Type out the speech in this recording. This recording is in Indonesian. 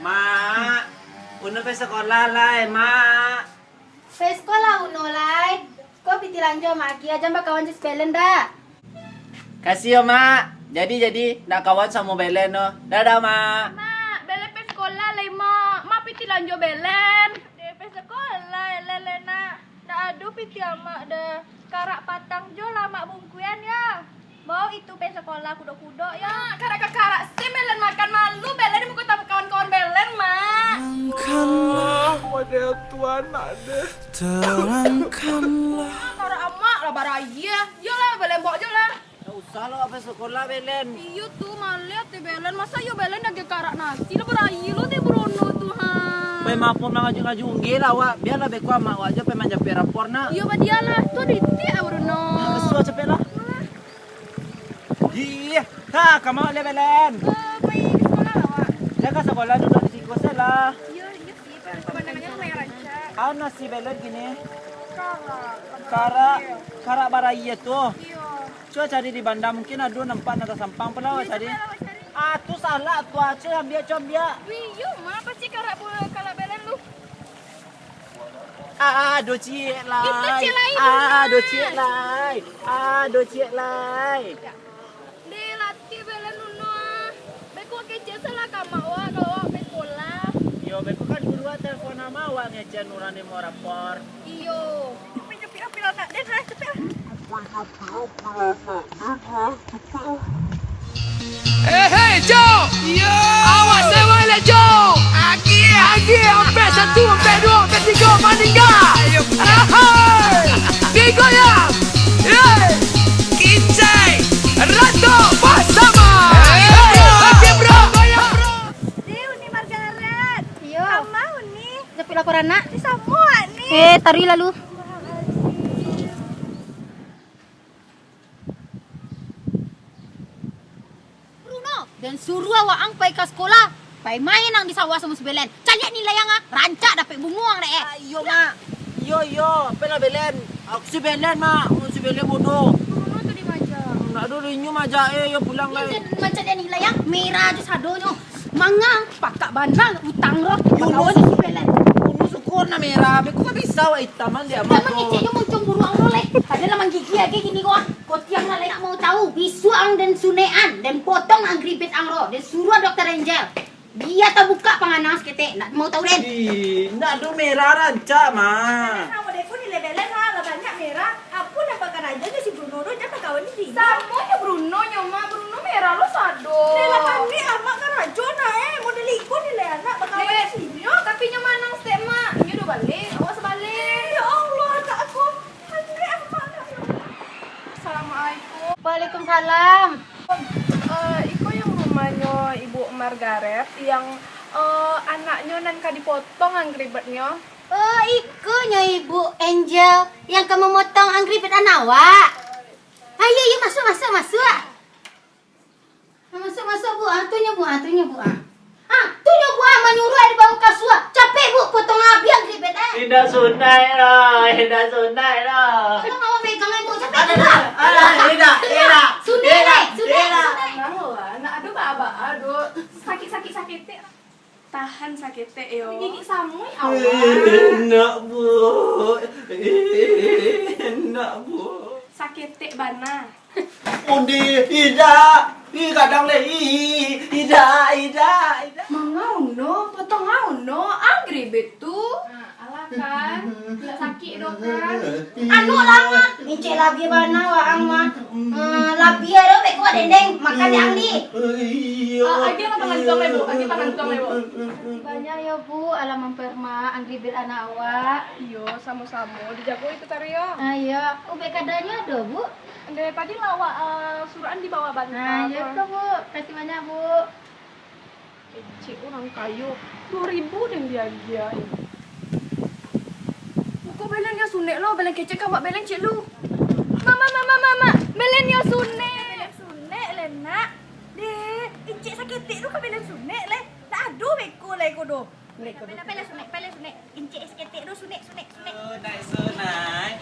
Mak, uno pe sekolah lai, Mak. Pe sekolah uno lai. Kau pitilang jo maki aja mbak kawan cis belen dah. Kasih ya, Mak. Jadi nak kawan sama Belen no. Dadah, Mak. Mak, belen pe sekolah lai mak. Mak piti lanjo belen. Pe sekolah lele nak. Nak adu piti amak dah. Karak patang jo lah mak bungkuan ya. Mau itu pe sekolah kudo-kudo ya. Karak si belen makan malu. Belen mau ketemu kawan-kawan belen, Mak. Allah, wadah Tuhan ada. Terangkanlah. Karak amak lah baraya. Yo lah belen bok jo lah. Tak usah lo apa sekolah Belen. Iyo tuh malihat teh belen. Masa yo belen lagi karak nasi lo baraya lo teh Bruno Tuhan. Pe maaf mau ngaju-ngaju unggil awak. Biarlah beko sama awak aja pe manja pe rapor nak. Iyo dia lah. Tuh di Bruno. Kesuat cepet lah. Iya, ha, kamu le Belen. Pergi ke sekolah lah, Wak. Jaga sekolah duduk di siku lah. Iya sih, pemandangannya lumayan rancak. Ana si Belen gini. Karak. Kara baraya tuh. Iya. Coba cari di bandar mungkin ada nempat atau sampang pula awak cari. Ah, tu salah tu aja ambil coba. Wih, yuk, mah pasti karak belen lu. Do cik lai. Itu cik lai, Do cik lai. Do cik lai. Di latih belen nuno. Beko kece salah kama wa kalau ke sekolah. Yo, beko kan dulu telepon nama awak ngecek nurani mau rapor. Iyo. Cepi api lah nak. Dia dah cepi. Hey, Joe! Yo! Awas semuanya, Joe! Aki, sampai 1, sampai 2, sampai 3, meninggal! Ahai! Tiga ya! Yeay! Kincai! Ratu bersama! Oke, bro! Goyang, bro! Di Uni Margaret. Iyo. Sama Uni. Cepi laporan nak. Di semua nih. Taruh lalu. Bruno, dan suruh awak ang pai ke sekolah. Pai main ang di sawah sama si Belen. Cari nilai yang rancak dapat bunguang deh. Yo, mak. Yo, pela Belen. Aku si Belen, mak. Aku si Belen bodoh. Bruno tuh di Maja. Nak ada rinyu maja yo pulang lai. Dan macam dia nilai yang merah aja sadonyo. Mangang pakak banal utang roh. Kawan si Belen. Unu syukur na merah. Beko kan bisa wa itaman dia Dah mak. mengicik yo muncung buru ang rolek. Padahal menggigi lagi gini kok. Kau tiang nak nak mau tahu bisu ang dan sunean dan potong ang gribet ang roh dan suruh dokter Angel. Dia tak buka panganas kete. Nak mau tahu den? Nak ada merah rancak, mak. Kamu deh pun nilai belen lah banyak merah. Aku nampak aja si Bruno do jangan kawan di sini. Sama ya Bruno nyoma Bruno merah lo sado. Nilai kami amak kan rajo mau deliko nilai anak bakal di sini. Tapi nyoma nang stek mak. Ini udah balik. Awas sebalik. Ya Allah, tak aku. Hande amak. Assalamualaikum. Waalaikumsalam. Iko yang rumahnya Ibu Margaret yang anaknya nanti dipotong anggribetnya. Ikunya Ibu Angel yang kamu motong anggribet anawa. Ayo, masuk. Masuk Bu. Antunya Bu. Tunya Bu menyuruh di bawah kasur. Capek Bu potong abi anggribet Indah sunai lah. Kalau mau pegang Ibu capek Ada, Bu. Indah. Sudah. Nah, aduh baba, aduh sakit. Tahan sakit yo. Gigi samui Enak bu. Sakit bana. Undi, Ida. Kadang le, Ida. Mangauno, potong auno, anggribet tuh. Alah kan, tidak sakit dong kan. Anu langat, incek labi bana wa ang mah. Labi ada beko dendeng makan yang di. Agi pangan tukang lebo. Banyak ya Bu, alam memperma anggribet anak awak. Iyo, sama-sama dijago itu Tario. Ayo, ube kadanya ada Bu. Dari tadi lawa suruhan dibawa bantal. Nah, ya itu Bu, kasih banyak Bu. Cik orang kayu 2.000 dan dia. Kok belen ya sunek lo, belen kecek kamu belen cik lu. Mama, belen ya sunek. Sunek lenak. Deh, cik sakit tu kan belen sunek le. Tak aduh beko le kodo. Pele sunek. Incik sakit tu sunek. Sunai.